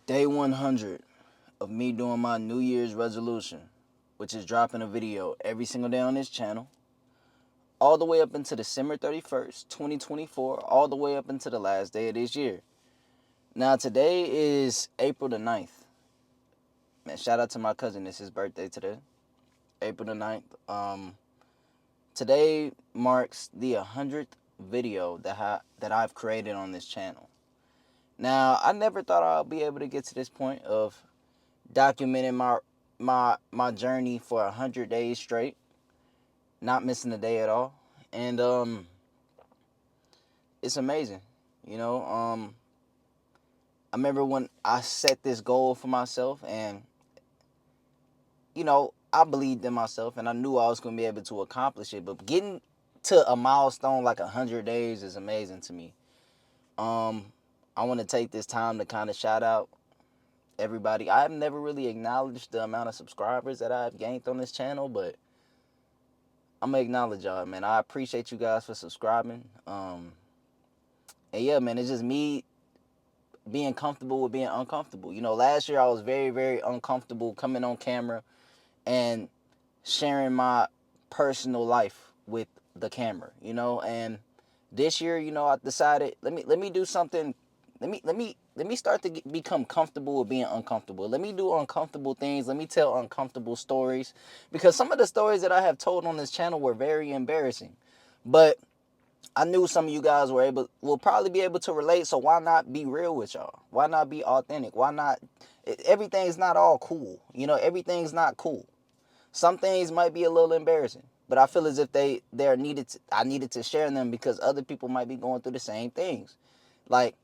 Day 100 of me doing my New Year's resolution, which is dropping a video every single day on this channel, all the way up until December 31st, 2024, all the way up until the last day of this year. Now, today is April the 9th. Man, shout out to my cousin. It's his birthday today, April the 9th. Today marks the 100th video that I've created on this channel. Now, I never thought I'd be able to get to this point of documenting my journey for 100 days straight, not missing a day at all, and it's amazing. You know, I remember when I set this goal for myself, and I believed in myself, and I knew I was going to be able to accomplish it. But getting to a milestone like 100 days is amazing to me. I want to take this time to kind of shout out everybody. I've never really acknowledged the amount of subscribers that I've gained on this channel, but I'm gonna acknowledge y'all, man. I appreciate you guys for subscribing. And yeah, man, it's just me being comfortable with being uncomfortable. Last year I was very, very uncomfortable coming on camera and sharing my personal life with the camera. And this year, I decided let me do something. Let me start to become comfortable with being uncomfortable. Let me do uncomfortable things. Let me tell uncomfortable stories, because some of the stories that I have told on this channel were very embarrassing. But I knew some of you guys will probably be able to relate. So why not be real with y'all? Why not be authentic? Why not? Everything's not all cool. Everything's not cool. Some things might be a little embarrassing, but I feel as if I needed to share them because other people might be going through the same things. Like,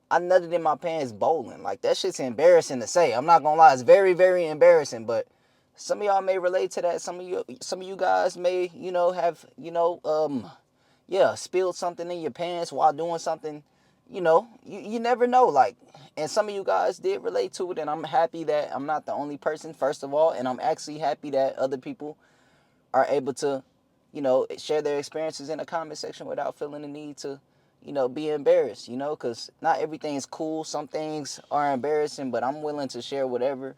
I nutted in my pants bowling. Like, that shit's embarrassing to say. I'm not gonna lie, it's very, very embarrassing. But some of y'all may relate to that. Some of you guys may, have, spilled something in your pants while doing something. You never know. Like, and some of you guys did relate to it, and I'm happy that I'm not the only person, first of all, and I'm actually happy that other people are able to, share their experiences in the comment section without feeling the need to, be embarrassed, because not everything's cool. Some things are embarrassing, but I'm willing to share whatever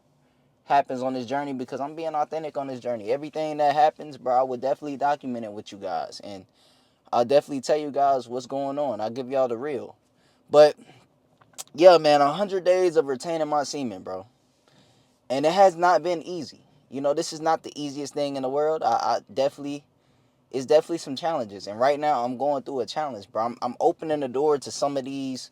happens on this journey because I'm being authentic on this journey. Everything that happens, bro, I would definitely document it with you guys, and I'll definitely tell you guys what's going on. I'll give y'all the real. But yeah, man, 100 days of retaining my semen, bro. And it has not been easy. This is not the easiest thing in the world. It's definitely some challenges. And right now I'm going through a challenge, bro. I'm opening the door to some of these,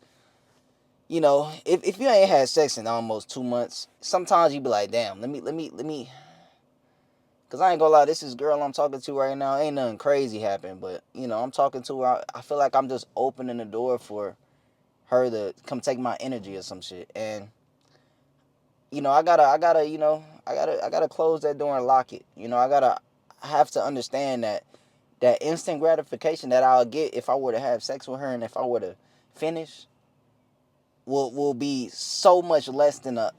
if you ain't had sex in almost 2 months, sometimes you be like, damn, because I ain't gonna lie, this is girl I'm talking to right now. Ain't nothing crazy happened, but, I'm talking to her. I feel like I'm just opening the door for her to come take my energy or some shit. And, I gotta close that door and lock it. I have to understand that instant gratification that I'll get if I were to have sex with her and if I were to finish will be so much less than the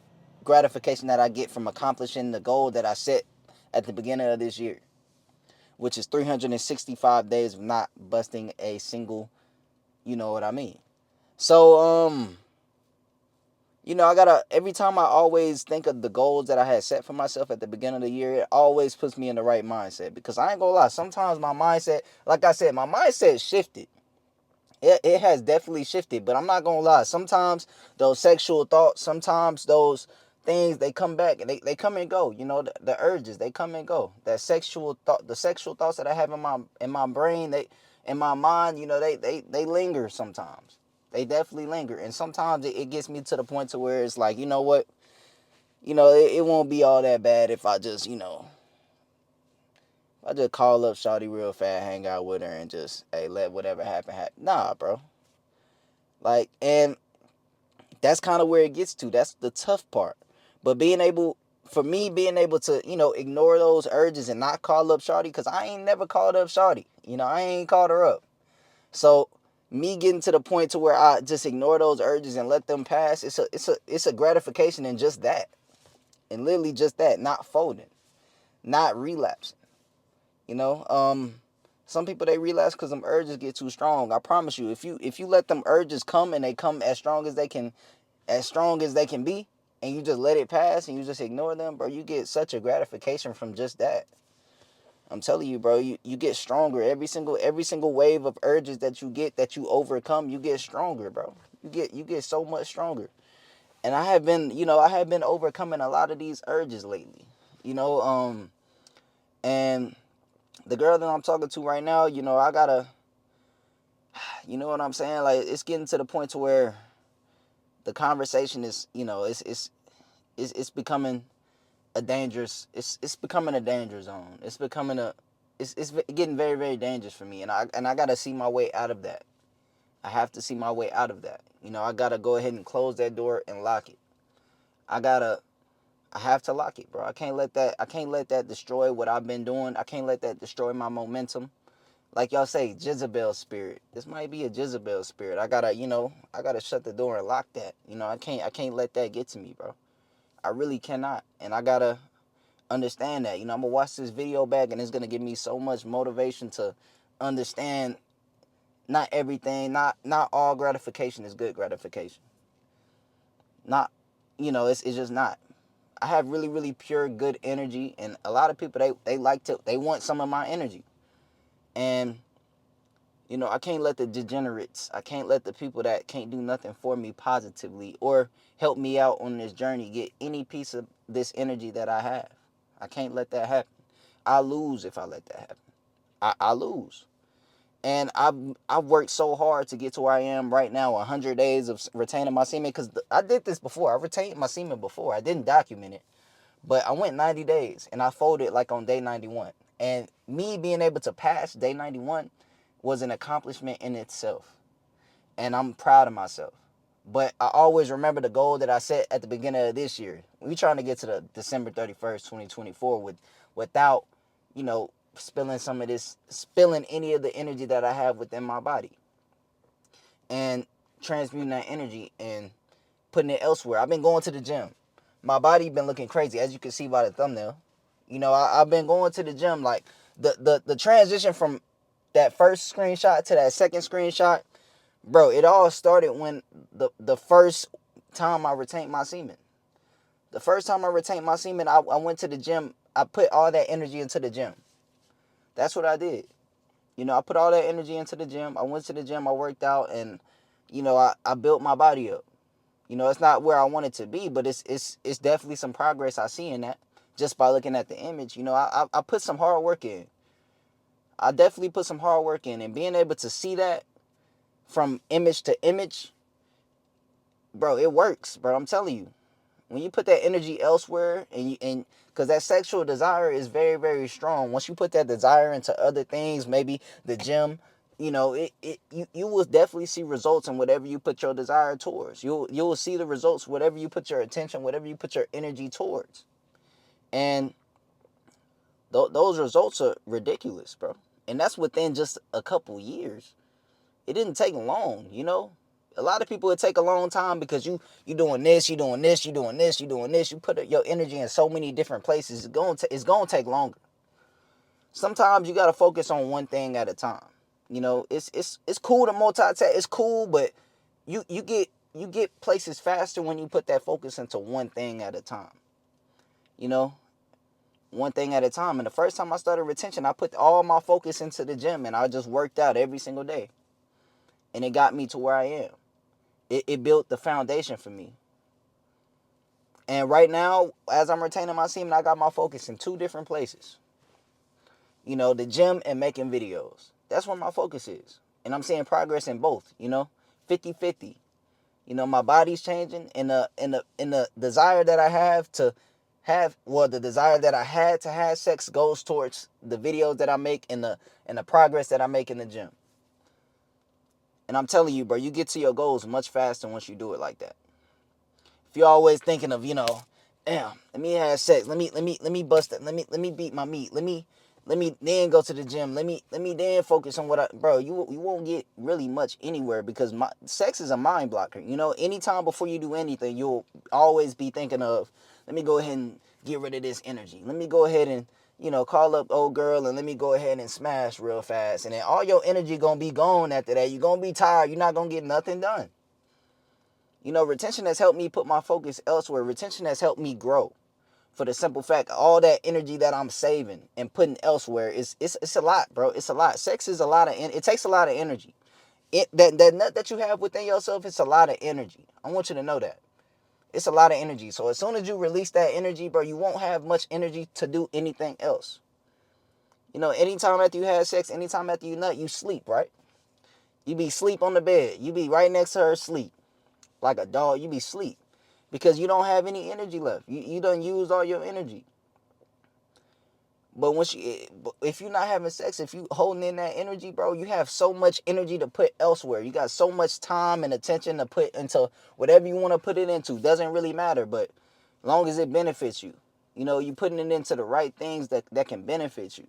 gratification that I get from accomplishing the goal that I set at the beginning of this year, which is 365 days of not busting a single, you know what I mean. So, every time I always think of the goals that I had set for myself at the beginning of the year, it always puts me in the right mindset. Because I ain't gonna lie, sometimes my mindset, like I said, my mindset shifted. It has definitely shifted, but I'm not gonna lie. Sometimes those sexual thoughts, sometimes those things, they come back and they come and go. The urges, they come and go. The sexual thoughts that I have in my brain, in my mind, they linger sometimes. They definitely linger, and sometimes it gets me to the point to where it's like, you know what, it won't be all that bad if I just, I just call up Shawty real fast, hang out with her, and just, hey, let whatever happen happen. Nah, bro. Like, and that's kind of where it gets to. That's the tough part. But being able to, ignore those urges and not call up Shawty, because I ain't never called up Shawty. I ain't called her up. So me getting to the point to where I just ignore those urges and let them pass, it's a gratification in just that. And literally just that, not folding, not relapsing. You know, some people, they relapse because them urges get too strong. I promise you, if you let them urges come and they come as strong as they can as strong as they can be, and you just let it pass and you just ignore them, bro, you get such a gratification from just that. I'm telling you, bro, you get stronger. Every single wave of urges that you get, that you overcome, you get stronger, bro. You get so much stronger. And I have been overcoming a lot of these urges lately. You know, and the girl that I'm talking to right now, I gotta, you know what I'm saying? Like, it's getting to the point to where the conversation is, it's becoming a dangerous, it's becoming a danger zone. It's getting very, very dangerous for me, and I gotta see my way out of that. I have to see my way out of that. I gotta go ahead and close that door and lock it. I have to lock it, bro. I can't let that destroy what I've been doing. I can't let that destroy my momentum. Like y'all say, Jezebel spirit. This might be a Jezebel spirit. I gotta shut the door and lock that. I can't let that get to me, bro. I really cannot. And I gotta understand that. I'm gonna watch this video back, and it's gonna give me so much motivation to understand not everything, not all gratification is good gratification. Not, it's just not. I have really, really pure good energy, and a lot of people, they want some of my energy. And I can't let the degenerates, I can't let the people that can't do nothing for me positively or help me out on this journey get any piece of this energy that I have. I can't let that happen. I lose if I let that happen. I lose. And I've worked so hard to get to where I am right now, 100 days of retaining my semen, because I did this before. I retained my semen before. I didn't document it. But I went 90 days, and I folded like on day 91. And me being able to pass day 91 was an accomplishment in itself. And I'm proud of myself. But I always remember the goal that I set at the beginning of this year. We're trying to get to the December 31st, 2024 without, spilling any of the energy that I have within my body. And transmuting that energy and putting it elsewhere. I've been going to the gym. My body been looking crazy, as you can see by the thumbnail. I've been going to the gym. Like, the transition from that first screenshot to that second screenshot, bro, it all started when the first time I retained my semen. The first time I retained my semen, I went to the gym. I put all that energy into the gym. That's what I did. I put all that energy into the gym. I went to the gym, I worked out, and, I built my body up. It's not where I want it to be, but it's definitely some progress I see in that just by looking at the image. I put some hard work in. I definitely put some hard work in, and being able to see that from image to image, bro, it works, bro. I'm telling you. When you put that energy elsewhere, and because that sexual desire is very, very strong. Once you put that desire into other things, maybe the gym, you will definitely see results in whatever you put your desire towards. You will see the results whatever you put your attention, whatever you put your energy towards. And those results are ridiculous, bro. And that's within just a couple years. It didn't take long. A lot of people, it take a long time because you doing this, you doing this, you doing this, you doing this. You put your energy in so many different places. It's gonna take longer. Sometimes you gotta focus on one thing at a time. It's cool to multitask. It's cool, but you get places faster when you put that focus into one thing at a time. One thing at a time. And the first time I started retention, I put all my focus into the gym, and I just worked out every single day, and it got me to where I am. It built the foundation for me. And right now, as I'm retaining my semen, I got my focus in two different places. The gym and making videos. That's where my focus is. And I'm seeing progress in both, 50-50. My body's changing, and the desire that I have to have, well, the desire that I had to have sex goes towards the videos that I make and the progress that I make in the gym. And I'm telling you, bro, you get to your goals much faster once you do it like that. If you're always thinking of, damn, let me have sex, let me bust it, let me beat my meat, let me then go to the gym, let me then focus on bro, you won't get really much anywhere, because sex is a mind blocker. Anytime before you do anything, you'll always be thinking of, let me go ahead and get rid of this energy. Let me go ahead and, call up old girl, and let me go ahead and smash real fast. And then all your energy gonna be gone after that. You're gonna be tired. You're not gonna get nothing done. You know, retention has helped me put my focus elsewhere. Retention has helped me grow. For the simple fact, all that energy that I'm saving and putting elsewhere it's a lot, bro. It's a lot. Sex is a lot of it takes a lot of energy. That nut that you have within yourself, it's a lot of energy. I want you to know that. It's a lot of energy. So as soon as you release that energy, bro, you won't have much energy to do anything else. You know, anytime after you have sex, anytime after you nut, you sleep, right? You be sleep on the bed. You be right next to her sleep. Like a dog, you be sleep. Because you don't have any energy left. You done used all your energy. But if you're not having sex, if you holding in that energy, bro, you have so much energy to put elsewhere. You got so much time and attention to put into whatever you want to put it into. Doesn't really matter, but long as it benefits you. You know, you putting it into the right things that can benefit you.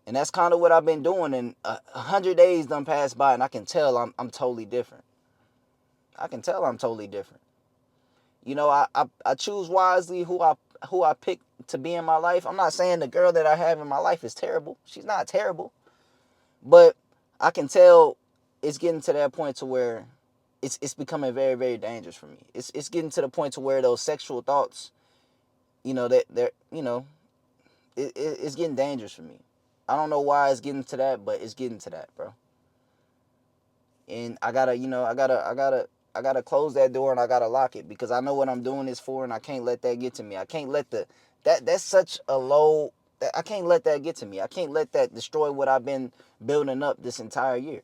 And that's kind of what I've been doing. And 100 days done passed by, and I can tell I'm totally different. I can tell I'm totally different. You know, I choose wisely who I pick to be in my life. I'm not saying the girl that I have in my life is terrible. She's not terrible. But I can tell it's getting to that point to where it's becoming very, very dangerous for me. It's getting to the point to where those sexual thoughts, you know, that they're, you know, it's getting dangerous for me. I don't know why it's getting to that, but it's getting to that, bro. And I gotta, you know, I gotta close that door and I gotta lock it because I know what I'm doing this for, and I can't let that get to me. I can't let that's such a low. I can't let that get to me. I can't let that destroy what I've been building up this entire year.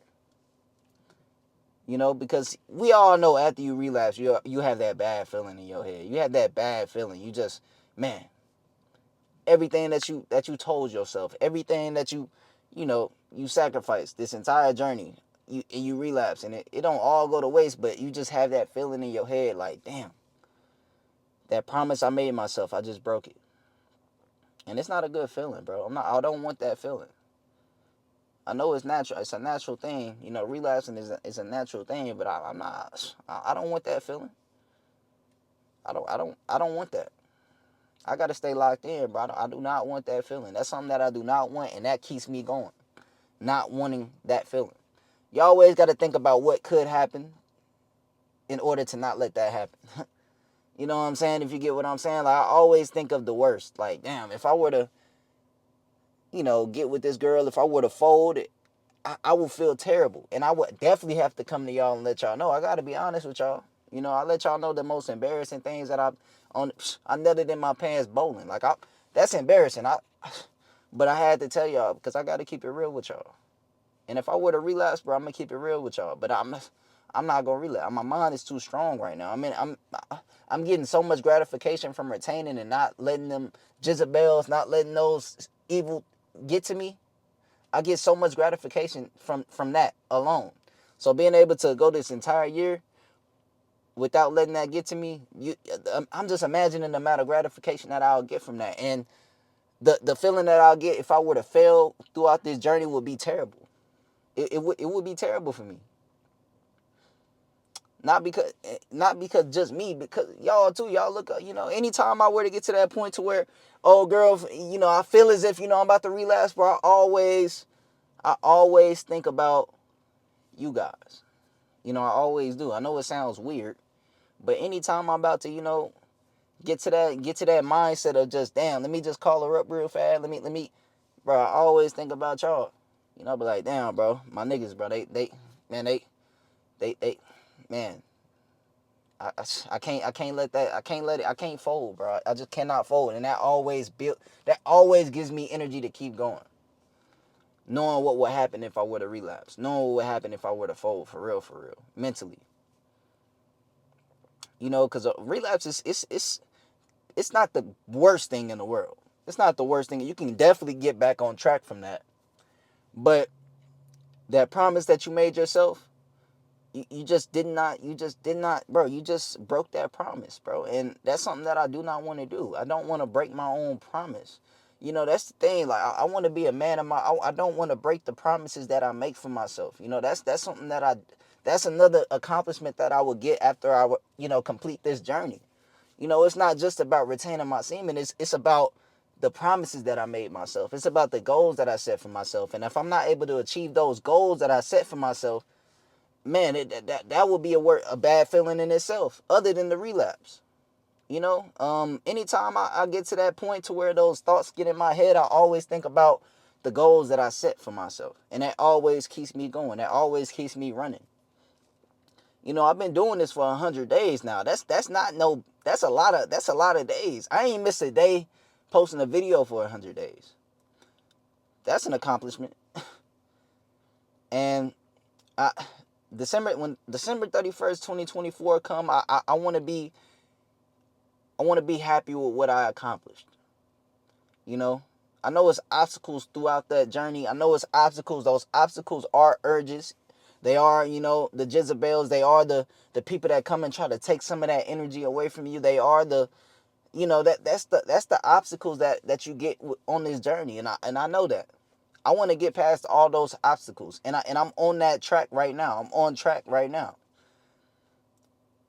You know, because we all know after you relapse, you have that bad feeling in your head. You have that bad feeling. You just, man, everything that you told yourself, everything that you sacrificed this entire journey, you relapse, and it don't all go to waste, but you just have that feeling in your head like, damn, that promise I made myself, I just broke it. And it's not a good feeling, bro. I don't want that feeling. I know it's natural. It's a natural thing. You know, relapsing is a natural thing, but I'm not. I don't want that feeling. I don't want that. I gotta stay locked in, bro. I do not want that feeling. That's something that I do not want, and that keeps me going. Not wanting that feeling. You always got to think about what could happen in order to not let that happen. You know what I'm saying? If you get what I'm saying, like I always think of the worst. Like, damn, if I were to, get with this girl, if I were to fold, I would feel terrible, and I would definitely have to come to y'all and let y'all know. I got to be honest with y'all. You know, I let y'all know the most embarrassing things that I nutted in my pants bowling. Like that's embarrassing. But I had to tell y'all because I got to keep it real with y'all. And if I were to relapse, bro, I'm gonna keep it real with y'all. But I'm not gonna relapse. My mind is too strong right now. I mean, I'm getting so much gratification from retaining and not letting them Jezebels, not letting those evil get to me. I get so much gratification from that alone. So being able to go this entire year without letting that get to me, I'm just imagining the amount of gratification that I'll get from that, and the feeling that I'll get if I were to fail throughout this journey would be terrible. It would be terrible for me. Not because just me, because y'all too. Y'all look, anytime I were to get to that point to where, oh girl, I feel as if I'm about to relapse, bro. I always think about you guys. I always do. I know it sounds weird, but anytime I'm about to, get to that mindset of just damn, let me just call her up real fast. Let me, bro. I always think about y'all. Be like, damn, bro, my niggas, bro. Man, they, man. I can't let that. I can't let it. I can't fold, bro. I just cannot fold, and that always gives me energy to keep going. Knowing what would happen if I were to relapse, knowing what would happen if I were to fold, for real, mentally. Because relapse is it's not the worst thing in the world. It's not the worst thing. You can definitely get back on track from that. But that promise that you made yourself, you just did not, bro. You just broke that promise, bro. And that's something that I do not want to do. I don't want to break my own promise. That's the thing. Like, I want to be a man of I don't want to break the promises that I make for myself. That's something that's another accomplishment that I will get after I, complete this journey. It's not just about retaining my semen. It's about the promises that I made myself. It's about the goals that I set for myself. And if I'm not able to achieve those goals that I set for myself, man, that would be a bad feeling in itself, other than the relapse. You know, anytime I get to that point to where those thoughts get in my head, I always think about the goals that I set for myself. And that always keeps me going. That always keeps me running. You know, I've been doing this for 100 days now. That's a lot of days. I ain't missed a day posting a video for 100 days. That's an accomplishment. And I when December 31st, 2024 come, I want to be happy with what I accomplished. You know, I know it's obstacles throughout that journey. I know it's obstacles. Those obstacles are urges. They are, you know, the Jezebels. They are the people that come and try to take some of that energy away from you. They are the, you know, that's the obstacles that you get on this journey. And I know that. I want to get past all those obstacles. And I'm on that track right now. I'm on track right now.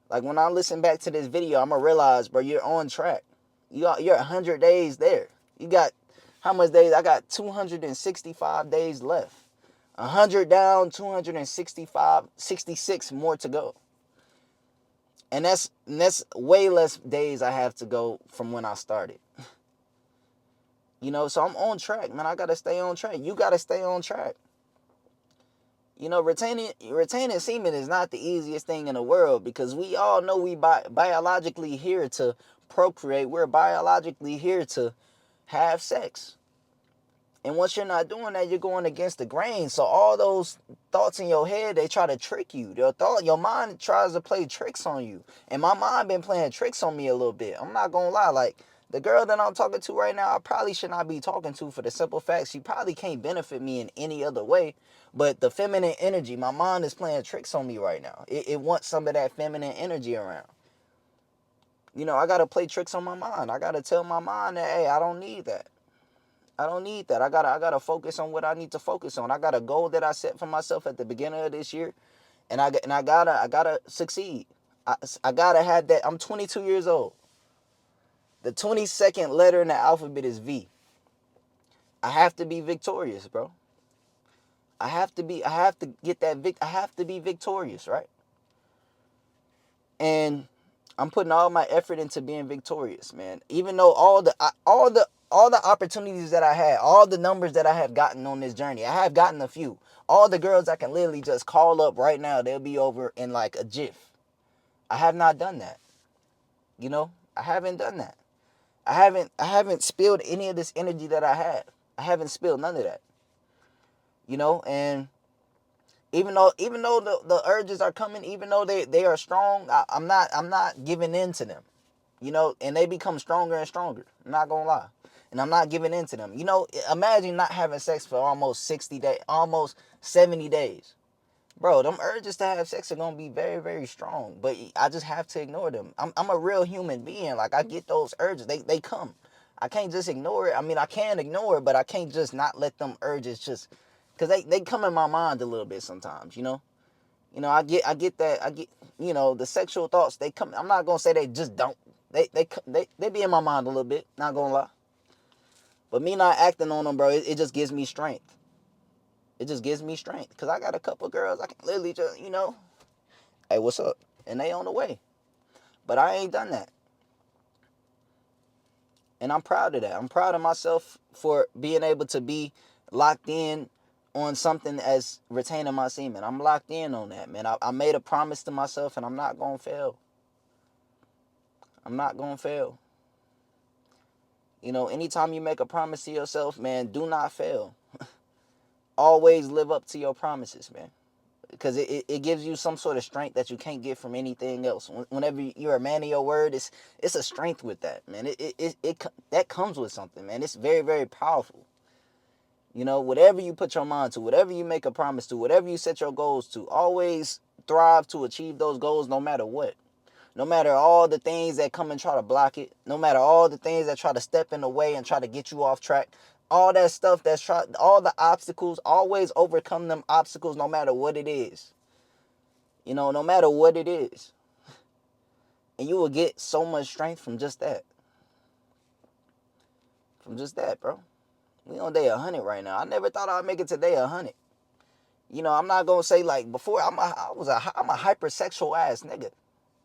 Like, when I listen back to this video, I'm going to realize, bro, you're on track. You're 100 days there. You got, how much days? I got 265 days left. 100 down, 66 more to go. And that's way less days I have to go from when I started. You know, so I'm on track, man. I got to stay on track. You got to stay on track. You know, retaining semen is not the easiest thing in the world, because we all know we biologically here to procreate. We're biologically here to have sex. And once you're not doing that, you're going against the grain. So all those thoughts in your head, they try to trick you. Your mind tries to play tricks on you. And my mind been playing tricks on me a little bit. I'm not going to lie. Like, the girl that I'm talking to right now, I probably should not be talking to, for the simple fact she probably can't benefit me in any other way. But the feminine energy, my mind is playing tricks on me right now. It wants some of that feminine energy around. You know, I got to play tricks on my mind. I got to tell my mind that, hey, I don't need that. I don't need that. I gotta focus on what I need to focus on. I got a goal that I set for myself at the beginning of this year, and I gotta succeed. I gotta have that. I'm 22 years old. The 22nd letter in the alphabet is V. I have to be victorious, bro. I have to get that I have to be victorious, right? And I'm putting all my effort into being victorious, man. Even though all the opportunities that I had, all the numbers that I have gotten on this journey, I have gotten a few. All the girls I can literally just call up right now, they'll be over in like a jiff. I have not done that. You know, I haven't done that. I haven't spilled any of this energy that I have. I haven't spilled none of that. You know, and even though the urges are coming, even though they are strong, I'm not giving in to them. You know, and they become stronger and stronger. I'm not gonna lie. And I'm not giving in to them. You know, imagine not having sex for almost 60 days, almost 70 days. Bro, them urges to have sex are gonna be very, very strong. But I just have to ignore them. I'm a real human being. Like, I get those urges. They come. I can't just ignore it. I mean, I can ignore it, but I can't just not let them urges just, because they come in my mind a little bit sometimes, you know? You know, I get that. I get, you know, the sexual thoughts, they come. I'm not gonna say they just don't. They be in my mind a little bit. Not gonna lie. But me not acting on them, bro, it just gives me strength. It just gives me strength, because I got a couple girls I can literally just, you know, hey, what's up? And they on the way. But I ain't done that. And I'm proud of that. I'm proud of myself for being able to be locked in on something as retaining my semen. I'm locked in on that, man. I made a promise to myself, and I'm not going to fail. I'm not going to fail. You know, anytime you make a promise to yourself, man, do not fail. Always live up to your promises, man. Because it gives you some sort of strength that you can't get from anything else. Whenever you're a man of your word, it's a strength with that, man. That comes with something, man. It's very, very powerful. You know, whatever you put your mind to, whatever you make a promise to, whatever you set your goals to, always thrive to achieve those goals no matter what. No matter all the things that come and try to block it, no matter all the things that try to step in the way and try to get you off track, all that stuff all the obstacles, always overcome them obstacles no matter what it is. You know, no matter what it is. And you will get so much strength from just that. From just that, bro. We on day 100 right now. I never thought I'd make it to day 100. You know, I'm not gonna say like before. I'm a hypersexual ass nigga.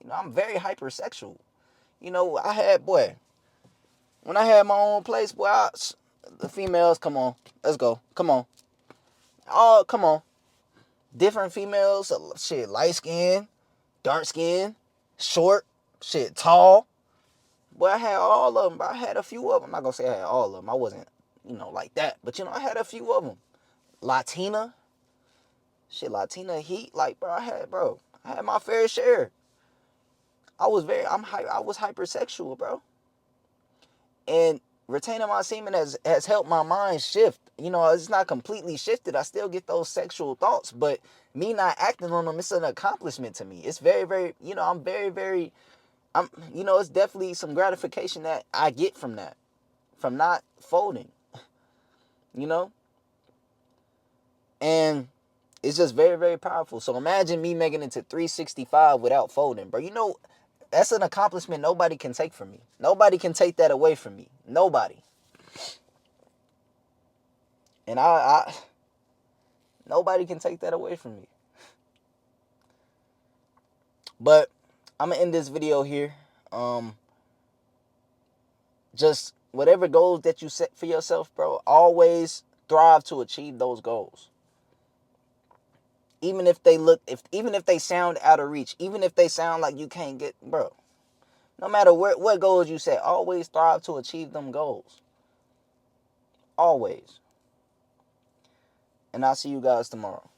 You know, I'm very hypersexual. You know, I had boy when I had my own place, boy. The females, come on, let's go, come on, oh come on, different females, shit, light skin, dark skin, short, shit, tall. Boy, I had all of them. But I had a few of them. I'm not gonna say I had all of them. I wasn't, you know, like that. But you know, I had a few of them. Latina, shit, Latina heat, like bro, I had my fair share. I was hypersexual, bro. And retaining my semen has helped my mind shift. You know, it's not completely shifted. I still get those sexual thoughts, but me not acting on them, it's an accomplishment to me. It's very, very, you know, I'm very, very, you know, it's definitely some gratification that I get from that, from not folding, you know? And it's just very, very powerful. So imagine me making it to 365 without folding, bro. You know, that's an accomplishment nobody can take from me. Nobody can take that away from me. Nobody. And nobody can take that away from me. But I'm gonna end this video here. Just whatever goals that you set for yourself, bro, always strive to achieve those goals. Even if they sound out of reach, even if they sound like you can't get, bro. No matter what goals you set, always strive to achieve them goals. Always. And I'll see you guys tomorrow.